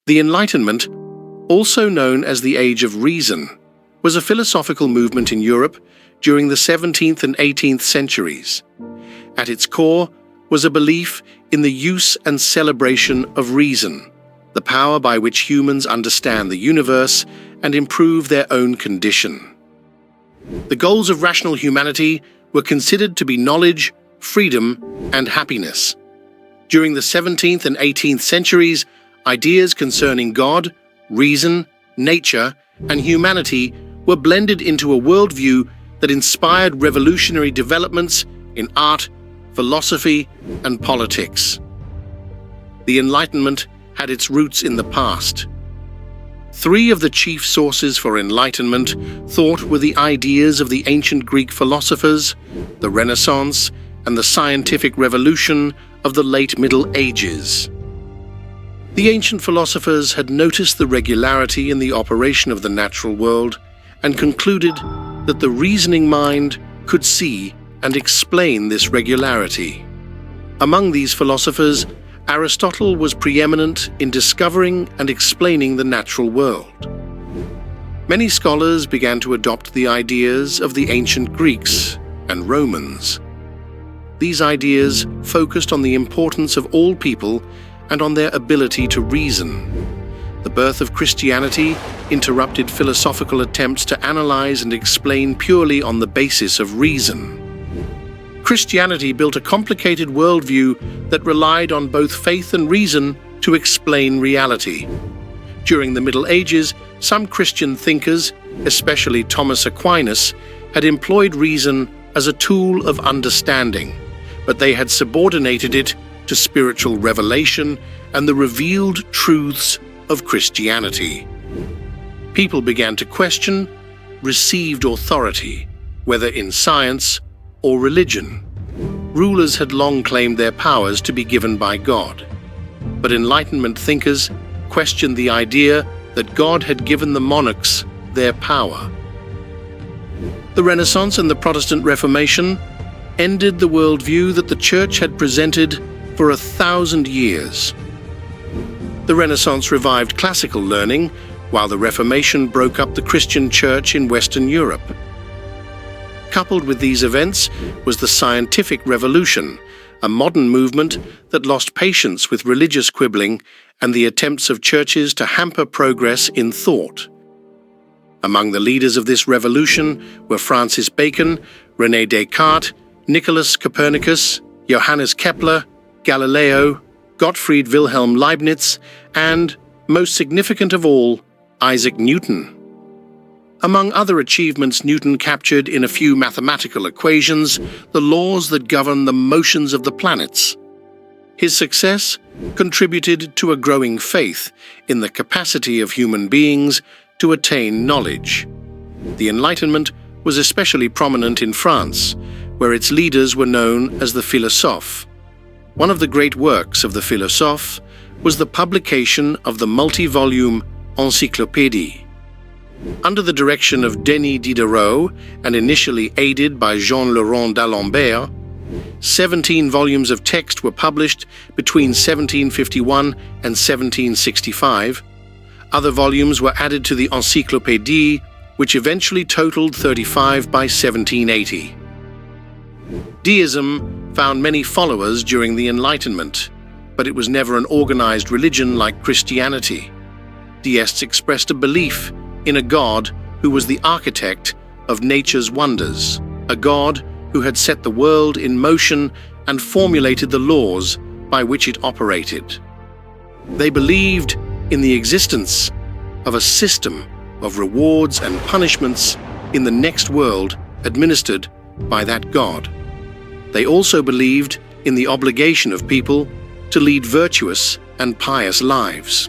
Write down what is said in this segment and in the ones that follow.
The Enlightenment, also known as the Age of Reason, was a philosophical movement in Europe during the 17th and 18th centuries. At its core was a belief in the use and celebration of reason, the power by which humans understand the universe and improve their own condition. The goals of rational humanity were considered to be knowledge, freedom, and happiness. During the 17th and 18th centuries, ideas concerning God, reason, nature, and humanity were blended into a worldview that inspired revolutionary developments in art, philosophy, and politics. The Enlightenment had its roots in the past. Three of the chief sources for Enlightenment thought were the ideas of the ancient Greek philosophers, the Renaissance, and the scientific revolution of the late Middle Ages. The ancient philosophers had noticed the regularity in the operation of the natural world and concluded that the reasoning mind could see and explain this regularity. Among these philosophers, Aristotle was preeminent in discovering and explaining the natural world. Many scholars began to adopt the ideas of the ancient Greeks and Romans. These ideas focused on the importance of all people and on their ability to reason. The birth of Christianity interrupted philosophical attempts to analyze and explain purely on the basis of reason. Christianity built a complicated worldview that relied on both faith and reason to explain reality. During the Middle Ages, some Christian thinkers, especially Thomas Aquinas, had employed reason as a tool of understanding, but they had subordinated it to spiritual revelation and the revealed truths of Christianity. People began to question received authority, whether in science or religion. Rulers had long claimed their powers to be given by God, but Enlightenment thinkers questioned the idea that God had given the monarchs their power. The Renaissance and the Protestant Reformation ended the worldview that the Church had presented for 1,000 years. The Renaissance revived classical learning, while the Reformation broke up the Christian Church in Western Europe. Coupled with these events was the scientific revolution, a modern movement that lost patience with religious quibbling and the attempts of churches to hamper progress in thought. Among the leaders of this revolution were Francis Bacon, René Descartes, Nicholas Copernicus, Johannes Kepler, Galileo, Gottfried Wilhelm Leibniz, and, most significant of all, Isaac Newton. Among other achievements, Newton captured in a few mathematical equations the laws that govern the motions of the planets. His success contributed to a growing faith in the capacity of human beings to attain knowledge. The Enlightenment was especially prominent in France, where its leaders were known as the philosophes. One of the great works of the philosophes was the publication of the multi-volume Encyclopédie. Under the direction of Denis Diderot and initially aided by Jean-Laurent d'Alembert, 17 volumes of text were published between 1751 and 1765. Other volumes were added to the Encyclopédie, which eventually totaled 35 by 1780. Deism found many followers during the Enlightenment, but it was never an organized religion like Christianity. Deists expressed a belief in a God who was the architect of nature's wonders, a God who had set the world in motion and formulated the laws by which it operated. They believed in the existence of a system of rewards and punishments in the next world administered by that God. They also believed in the obligation of people to lead virtuous and pious lives.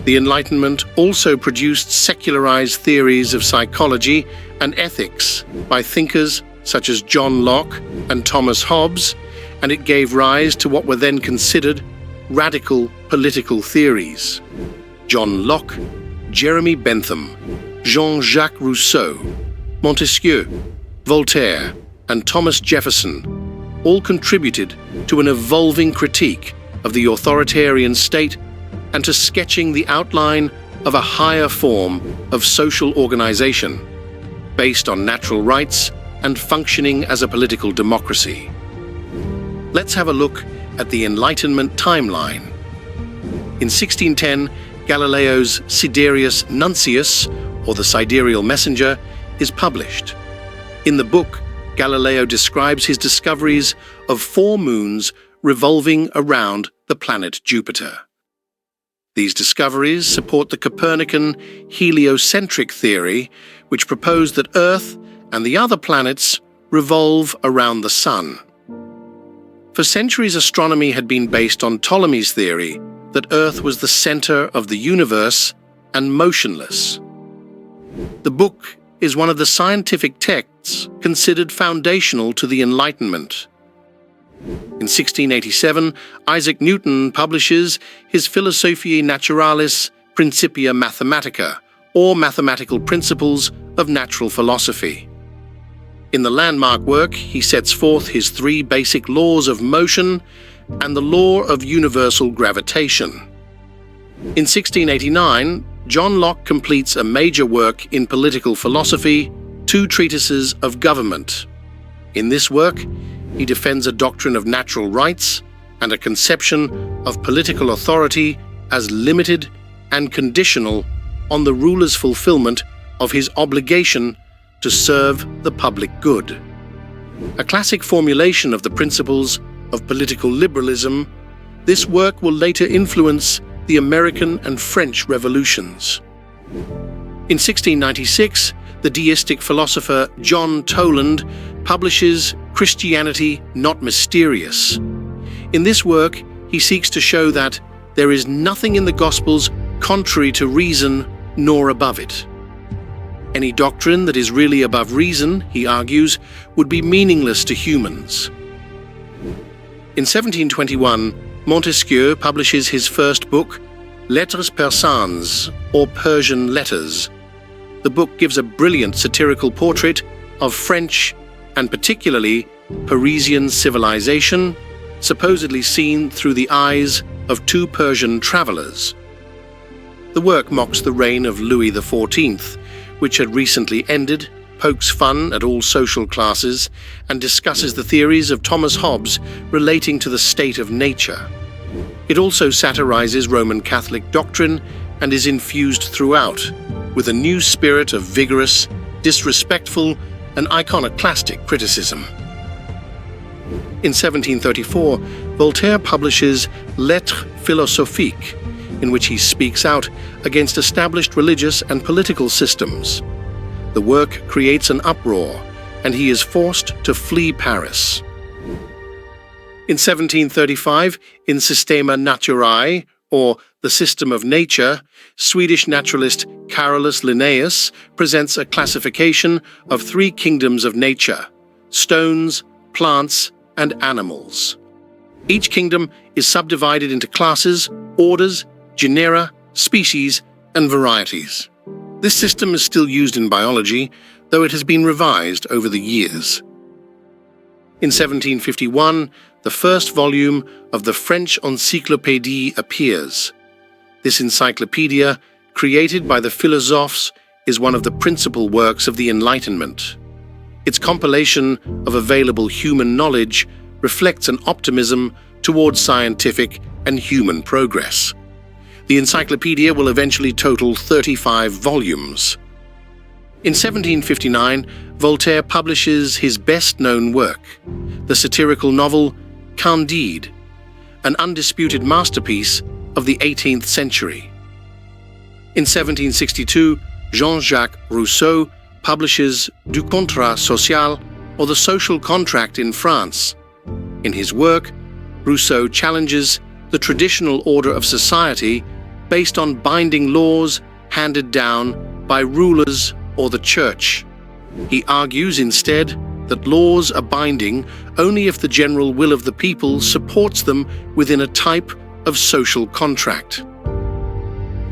The Enlightenment also produced secularized theories of psychology and ethics by thinkers such as John Locke and Thomas Hobbes, and it gave rise to what were then considered radical political theories. John Locke, Jeremy Bentham, Jean-Jacques Rousseau, Montesquieu, Voltaire, and Thomas Jefferson all contributed to an evolving critique of the authoritarian state and to sketching the outline of a higher form of social organization based on natural rights and functioning as a political democracy. Let's have a look at the Enlightenment timeline. In 1610, Galileo's Sidereus Nuncius, or the Sidereal Messenger, is published. In the book, Galileo describes his discoveries of 4 moons revolving around the planet Jupiter. These discoveries support the Copernican heliocentric theory, which proposed that Earth and the other planets revolve around the Sun. For centuries, astronomy had been based on Ptolemy's theory that Earth was the center of the universe and motionless. The book is one of the scientific texts considered foundational to the Enlightenment. In 1687, Isaac Newton publishes his Philosophiae Naturalis Principia Mathematica, or Mathematical Principles of Natural Philosophy. In the landmark work, he sets forth his 3 basic laws of motion and the law of universal gravitation. In 1689, John Locke completes a major work in political philosophy, 2 treatises of government. In this work, he defends a doctrine of natural rights and a conception of political authority as limited and conditional on the ruler's fulfillment of his obligation to serve the public good. A classic formulation of the principles of political liberalism, this work will later influence the American and French revolutions. In 1696, the deistic philosopher John Toland publishes Christianity Not Mysterious. In this work, he seeks to show that there is nothing in the Gospels contrary to reason nor above it. Any doctrine that is really above reason, he argues, would be meaningless to humans. In 1721, Montesquieu publishes his first book, Lettres Persanes, or Persian Letters. The book gives a brilliant satirical portrait of French and particularly Parisian civilization, supposedly seen through the eyes of 2 Persian travelers. The work mocks the reign of Louis XIV, which had recently ended, pokes fun at all social classes, and discusses the theories of Thomas Hobbes relating to the state of nature. It also satirizes Roman Catholic doctrine and is infused throughout with a new spirit of vigorous, disrespectful, and iconoclastic criticism. In 1734, Voltaire publishes Lettres philosophiques, in which he speaks out against established religious and political systems. The work creates an uproar, and he is forced to flee Paris. In 1735, in Systema Naturae, or The System of Nature, Swedish naturalist Carolus Linnaeus presents a classification of 3 kingdoms of nature: stones, plants, and animals. Each kingdom is subdivided into classes, orders, genera, species, and varieties. This system is still used in biology, though it has been revised over the years. In 1751, the first volume of the French Encyclopédie appears. This encyclopedia, created by the philosophers, is one of the principal works of the Enlightenment. Its compilation of available human knowledge reflects an optimism towards scientific and human progress. The encyclopedia will eventually total 35 volumes. In 1759, Voltaire publishes his best-known work, the satirical novel Candide, an undisputed masterpiece of the 18th century. In 1762, Jean-Jacques Rousseau publishes Du Contrat Social, or The Social Contract in France. In his work, Rousseau challenges the traditional order of society based on binding laws handed down by rulers or the church. He argues instead that laws are binding only if the general will of the people supports them within a type of social contract.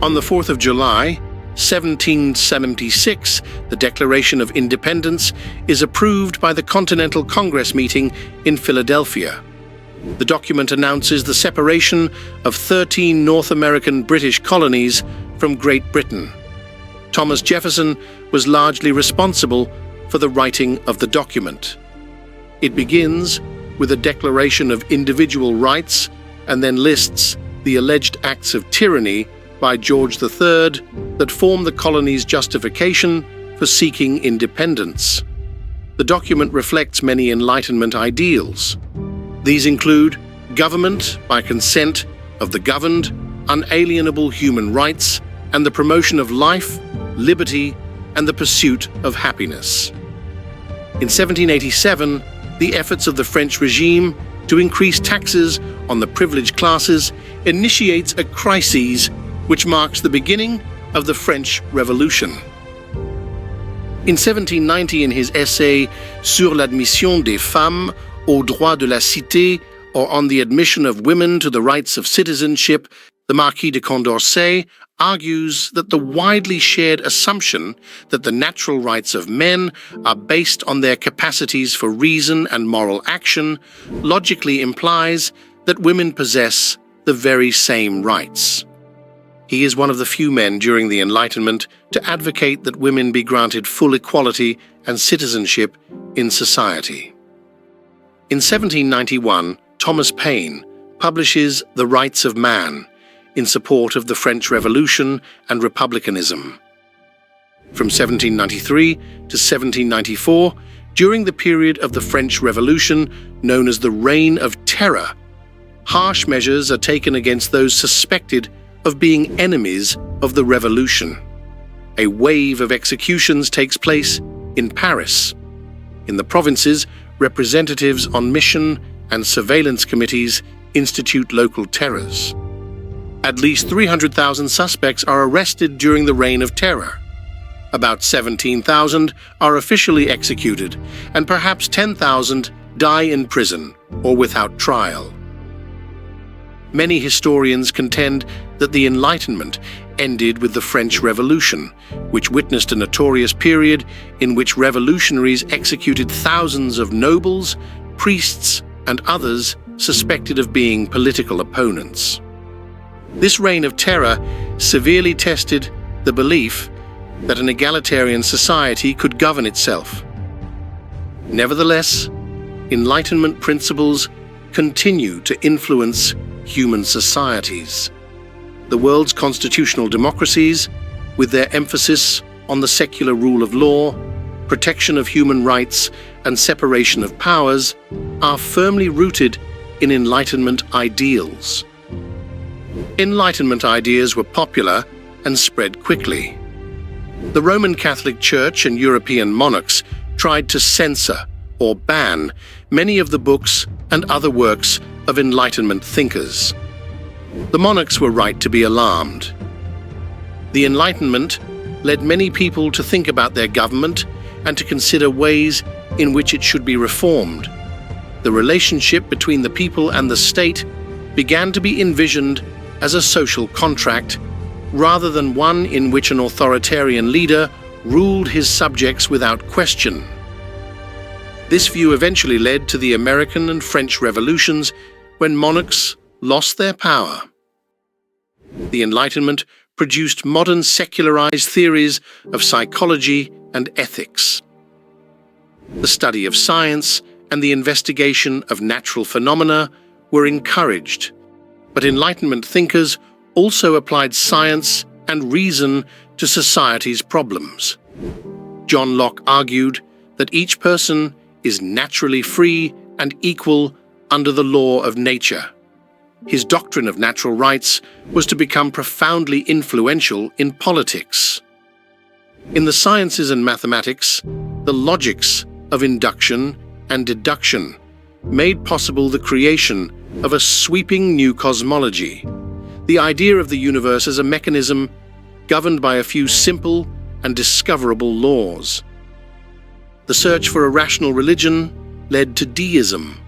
On the 4th of July, 1776, the Declaration of Independence is approved by the Continental Congress meeting in Philadelphia. The document announces the separation of 13 North American British colonies from Great Britain. Thomas Jefferson was largely responsible for the writing of the document. It begins with a declaration of individual rights and then lists the alleged acts of tyranny by George III that form the colony's justification for seeking independence. The document reflects many Enlightenment ideals. These include government by consent of the governed, unalienable human rights, and the promotion of life, liberty, and the pursuit of happiness. In 1787, the efforts of the French regime to increase taxes on the privileged classes initiates a crisis which marks the beginning of the French Revolution. In 1790, in his essay Sur l'admission des femmes aux droits de la cité, or on the admission of women to the rights of citizenship, the Marquis de Condorcet argues that the widely shared assumption that the natural rights of men are based on their capacities for reason and moral action logically implies that women possess the very same rights. He is one of the few men during the Enlightenment to advocate that women be granted full equality and citizenship in society. In 1791, Thomas Paine publishes The Rights of Man in support of the French Revolution and republicanism. From 1793 to 1794, during the period of the French Revolution known as the Reign of Terror, harsh measures are taken against those suspected of being enemies of the revolution. A wave of executions takes place in Paris. In the provinces, representatives on mission and surveillance committees institute local terrors. At least 300,000 suspects are arrested during the Reign of Terror. About 17,000 are officially executed, and perhaps 10,000 die in prison or without trial. Many historians contend that the Enlightenment ended with the French Revolution, which witnessed a notorious period in which revolutionaries executed thousands of nobles, priests, and others suspected of being political opponents. This reign of terror severely tested the belief that an egalitarian society could govern itself. Nevertheless, Enlightenment principles continue to influence human societies. The world's constitutional democracies, with their emphasis on the secular rule of law, protection of human rights, and separation of powers, are firmly rooted in Enlightenment ideals. Enlightenment ideas were popular and spread quickly. The Roman Catholic Church and European monarchs tried to censor or ban many of the books and other works of Enlightenment thinkers. The monarchs were right to be alarmed. The Enlightenment led many people to think about their government and to consider ways in which it should be reformed. The relationship between the people and the state began to be envisioned as a social contract, rather than one in which an authoritarian leader ruled his subjects without question. This view eventually led to the American and French revolutions, when monarchs lost their power. The Enlightenment produced modern secularized theories of psychology and ethics. The study of science and the investigation of natural phenomena were encouraged, but Enlightenment thinkers also applied science and reason to society's problems. John Locke argued that each person is naturally free and equal under the law of nature. His doctrine of natural rights was to become profoundly influential in politics. In the sciences and mathematics, the logics of induction and deduction made possible the creation of a sweeping new cosmology, the idea of the universe as a mechanism governed by a few simple and discoverable laws. The search for a rational religion led to Deism.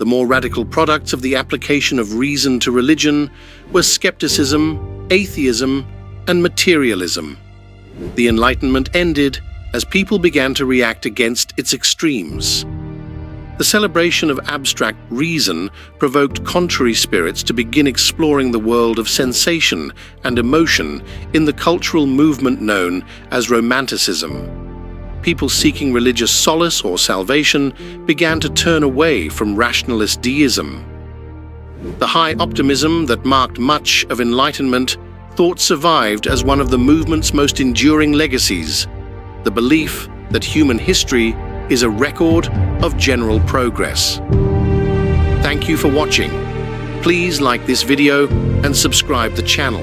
The more radical products of the application of reason to religion were skepticism, atheism, and materialism. The Enlightenment ended as people began to react against its extremes. The celebration of abstract reason provoked contrary spirits to begin exploring the world of sensation and emotion in the cultural movement known as Romanticism. People seeking religious solace or salvation began to turn away from rationalist deism. The high optimism that marked much of Enlightenment thought survived as one of the movement's most enduring legacies, the belief that human history is a record of general progress. Thank you for watching. Please like this video and subscribe the channel.